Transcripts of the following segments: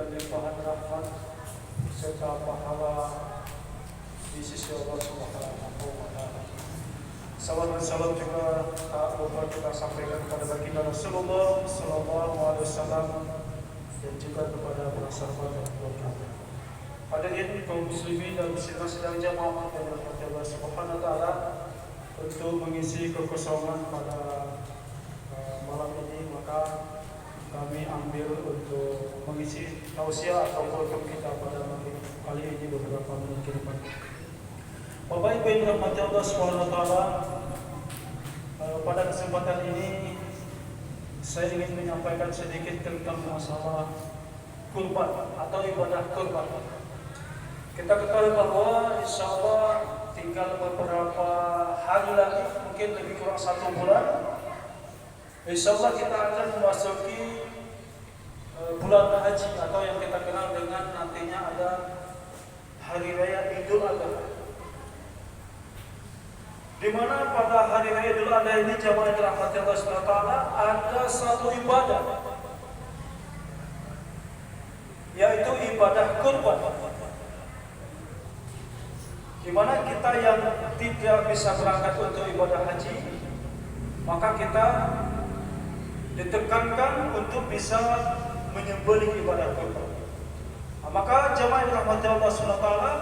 dan limpahan rahmat serta pahala di sisi Allah Subhanahu wa Ta'ala. Salam dan salam juga tak lupa kita sampaikan kepada baginda Rasulullah Sallallahu Alaihi Wasallam dan juga kepada para sahabat dan keluarga. Hadirin kaum muslimin dan muslimat sedang jamaah yang dirahmati Allah Subhanahu wa Ta'ala, untuk mengisi kekosongan pada malam ini, maka kami ambil untuk mengisi tausiah atau program kita pada malam kali ini beberapa menit ke depan. Bapak Ibu yang dirahmati Allah Subhanahu wa Ta'ala, pada kesempatan ini saya ingin menyampaikan sedikit tentang masalah kurban atau ibadah kurban. Kita ketahui bahwa insya Allah tinggal beberapa hari lagi, mungkin lebih kurang 1 bulan, insya Allah kita akan memasuki bulan haji atau yang kita kenal dengan nantinya ada Hari Raya Idul Adha. Di mana pada Hari Raya Idul Adha ini jamaah yang dirahmati Allah Subhanahu wa Ta'ala, ada satu ibadah, yaitu ibadah kurban. Di mana kita yang tidak bisa berangkat untuk ibadah haji, maka kita ditekankan untuk bisa menyembelih ibadah kurban. Maka jemaah yang dirahmati Allah Subhanahu wa Ta'ala,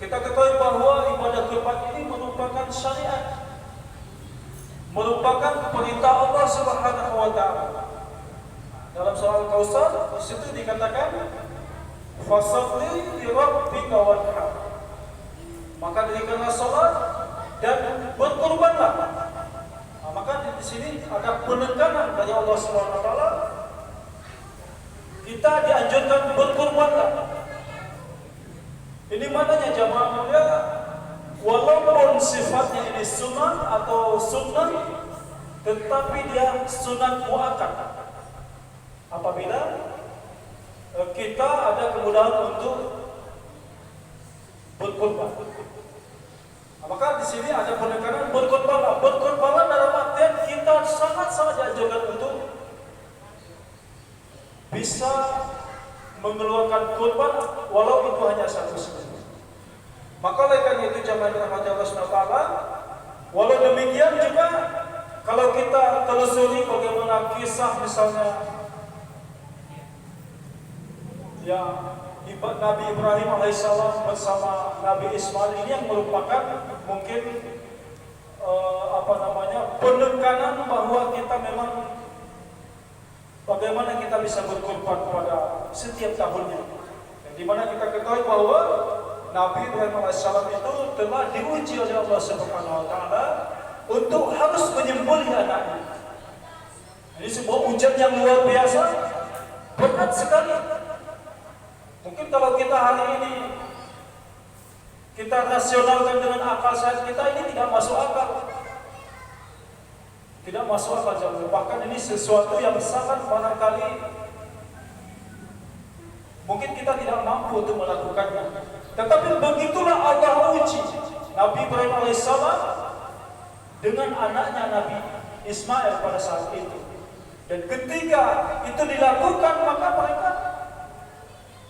kita ketahui bahwa ibadah kurban ini merupakan syariat, merupakan perintah Allah Subhanahu wa Ta'ala. Dalam surah Al-Kautsar, di situ dikatakan fasholli li rabbika wanhar. Maka dirikanlah salat dan berkurbanlah. Maka di sini ada penekanan dari Allah Subhanahu wa Ta'ala. Kita dianjurkan berkurbanlah. Ini maknanya jamaah mulia, walaupun sifatnya ini sunnah atau sunnah, tetapi dia sunnah muakkad. Apabila kita ada kemudahan untuk berkurban. Maka di sini ada penekanan berkurbanlah. Berkurbanlah dalam artian kita sangat-sangat dianjurkan untuk bisa mengeluarkan kurban walau itu hanya 1 sembelih. Maka oleh karena itu jamaah yang dirahmati Allah Subhanahu wa Ta'ala, walau demikian juga kalau kita telusuri bagaimana kisah misalnya ya Nabi Ibrahim alaihissalam bersama Nabi Ismail, ini yang merupakan mungkin penekanan bahwa kita memang bagaimana kita bisa berkorban pada setiap tahunnya. Di mana kita ketahui bahwa Nabi Ibrahim alaihissalam itu telah diuji oleh Allah Subhanahu wa Ta'ala untuk harus menyembelih anaknya. Ini sebuah ujian yang luar biasa, berat sekali. Mungkin kalau kita hari ini kita rasionalkan dengan akal sehat kita, ini tidak masuk akal. Tidak masuk akal jauh. Bahkan ini sesuatu yang sangat barangkali mungkin kita tidak mampu untuk melakukannya. Tetapi begitulah Allah uji Nabi Ibrahim alaihissalam dengan anaknya Nabi Ismail pada saat itu. Dan ketika itu dilakukan, maka mereka,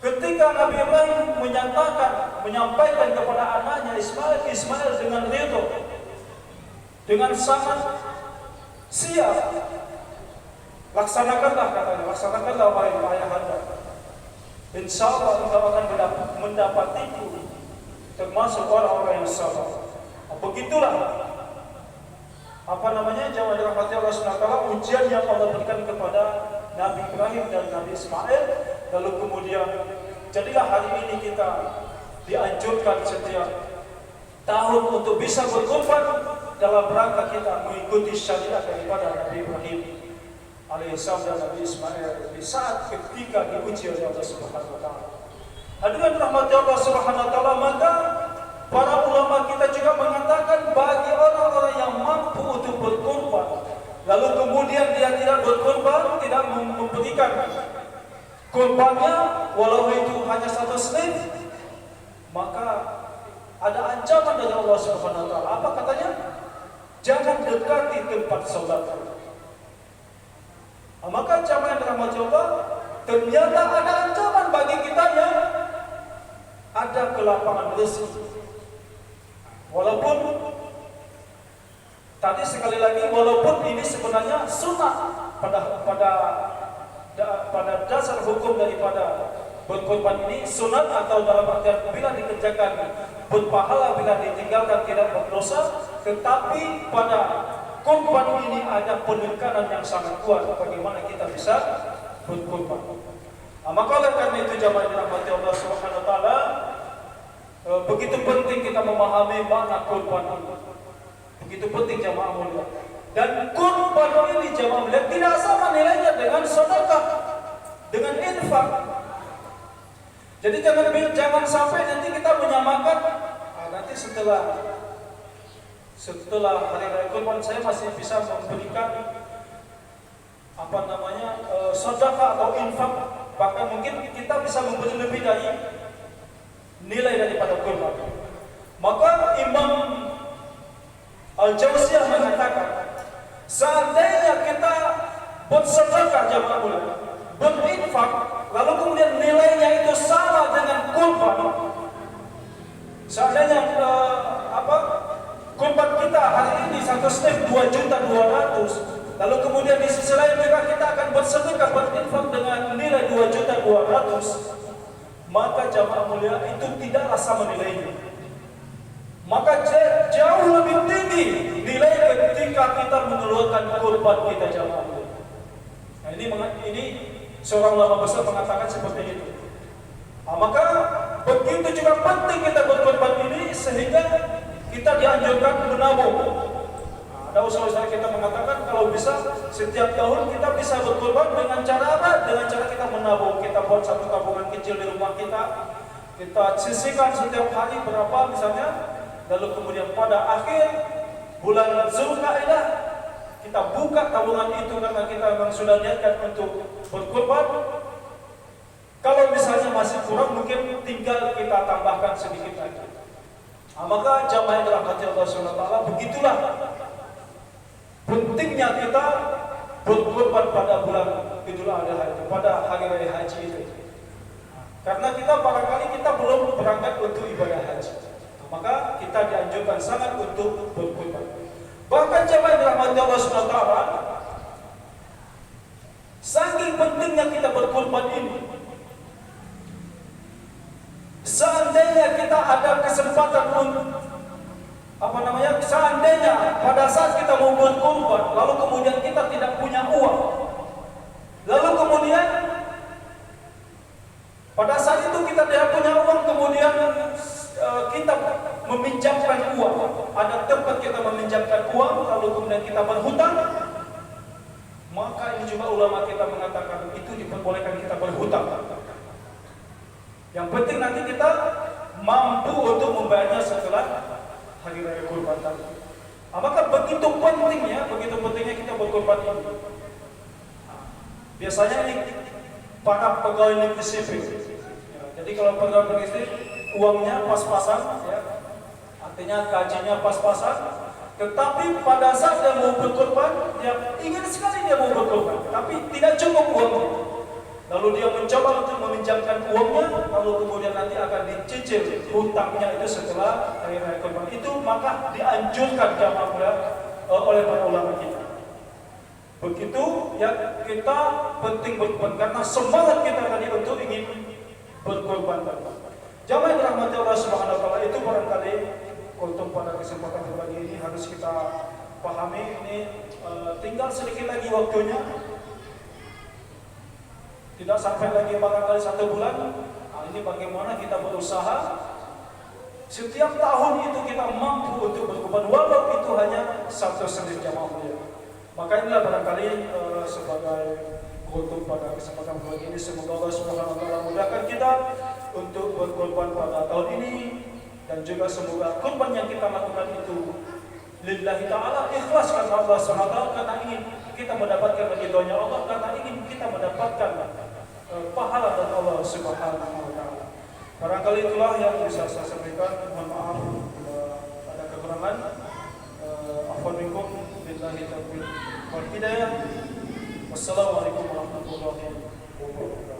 ketika Nabi Ibrahim menyampaikan kepada anaknya Ismail dengan ridho, dengan sangat siap, laksanakanlah katanya, laksanakanlah wahai ayahanda. Insya Allah engkau akan mendapatiku termasuk orang-orang yang sabar. Begitulah jamaah dirahmati Allah Subhanahu wa Ta'ala, ujian yang Allah berikan kepada Nabi Ibrahim dan Nabi Ismail. Lalu kemudian jadilah hari ini kita dianjurkan setiap tahun untuk bisa berkorban dalam rangka kita mengikuti syariat daripada Nabi Ibrahim alaihissalam dan Nabi Ismail di saat ketika diuji oleh Allah Subhanahu wa Ta'ala. Hadirin rahmati Allah Subhanahu wa Ta'ala, maka para ulama kita juga mengatakan bagi orang-orang yang mampu untuk berkorban, lalu kemudian dia tidak berkorban, tidak memberikan korbannya walau itu hanya 1 selip, maka ada ancaman dari Allah Subhanahu wa Ta'ala. Apa katanya? Jangan dekati tempat salat. Maka jamaah yang dirahmati Allah, ternyata ada ancaman bagi kita yang ada kelapangan rezeki. Walaupun tadi sekali lagi, walaupun ini sebenarnya sunat pada dasar hukum daripada berkorban ini sunat, atau dalam artian bila dikerjakan berpahala, bila ditinggalkan tidak berdosa. Tetapi pada korban ini ada penekanan yang sangat kuat bagaimana kita bisa berkorban. Maka oleh karena itu jamaah yang dirahmati Allah Subhanahu wa taala, begitu penting kita memahami makna korban ini. Begitu penting jamaah mulia. Dan korban ini jamaah mulia tidak sama nilainya dengan sedekah, dengan infak. Jadi jangan sampai nanti kita menyamakan, nanti setelah hari raya korban saya masih bisa memberikan sedekah atau infak, bahkan mungkin kita bisa memberi lebih dari nilai daripada korban. Maka Imam Al-Jauziyah mengatakan, seandainya kita bersedekah jamaah mulia, berinfak, lalu kemudian nilainya itu sama dengan korban, seandainya korban kita hari ini satu slip 2.200.000, lalu kemudian di sisi lain juga kita akan bersedekah berinfak dengan nilai 2.200.000, maka jamaah mulia itu tidaklah sama nilainya. Maka jauh lebih tinggi nilai ketika kita mengeluarkan korban kita jamaah mulia. Nah, ini seorang ulama besar mengatakan seperti itu. Maka begitu juga penting kita berkorban ini, sehingga kita dianjurkan menabung. Ada usaha-usaha kita mengatakan kalau bisa setiap tahun kita bisa berkorban dengan cara apa? Dengan cara kita menabung. Kita buat satu tabungan kecil di rumah kita sisihkan setiap hari berapa misalnya, lalu kemudian pada akhir bulan Zulkaidah kita buka tabungan itu karena kita memang sudah niatkan untuk berkorban. Kalau misalnya masih kurang, mungkin tinggal kita tambahkan sedikit lagi. Maka jamaah yang dirahmati Allah Subhanahu wa taala, begitulah pentingnya kita berkorban pada bulan Idul Adha itu, pada hari raya haji itu. Karena kita barangkali kita belum berangkat untuk ibadah haji, maka kita dianjurkan sangat untuk berkorban. Bahkan jamaah yang dirahmati Allah Subhanahu wa taala, saking pentingnya kita berkorban ini, seandainya kita ada kesempatan seandainya pada saat kita mau berkorban, lalu kemudian kita tidak punya uang, lalu kemudian pada saat itu kita tidak punya uang, kemudian kita meminjamkan uang, ada tempat kita meminjamkan uang, lalu kemudian kita berhutang, maka ini juga ulama kita mengatakan itu diperbolehkan kita berhutang. Yang penting nanti kita mampu untuk membayarnya setelah hari raya kurban tadi. Maka begitu pentingnya kita berkorban ini. Biasanya ini para pegawai negeri sipil. Jadi kalau pegawai negeri sipil uangnya pas-pasan, artinya gajinya pas-pasan. Tetapi pada saat dia mau berkorban, dia ingin sekali dia mau berkorban, tapi tidak cukup uangnya. Lalu dia mencoba untuk meminjamkan uangnya, lalu kemudian nanti akan dicicil hutangnya itu setelah hari raya kurban itu, maka dianjurkan jamaah oleh para ulama kita. Begitu ya, kita penting berkorban karena semangat kita tadi untuk ingin berkorban. Jamaah yang dirahmati Allah Subhanahu wa taala, itu barangkali untuk pada kesempatan berbagi ini harus kita pahami. Ini tinggal sedikit lagi waktunya. Tidak sampai lagi barangkali 1 bulan. Ini bagaimana kita berusaha setiap tahun itu kita mampu untuk berkorban, walau itu hanya satu sendiri jamaah mulia. Maka inilah barangkali sebagai untuk pada kesempatan kali ini, semoga Allah Subhanahu wa taala mudahkan kita untuk berkorban pada tahun ini, dan juga semoga korban yang kita lakukan itu lillahi ta'ala, ikhlas karena Allah Subhanahu wa taala, karena ingin kita mendapatkan ridhonya Allah, karena ingin kita mendapatkan pahala dari Allah Subhanahu wa taala. Barangkali itulah yang bisa saya sampaikan. Mohon maaf ada kekurangan. Afwan minkum, billahi taufiq wal hidayah. Wassalamualaikum warahmatullahi wabarakatuh.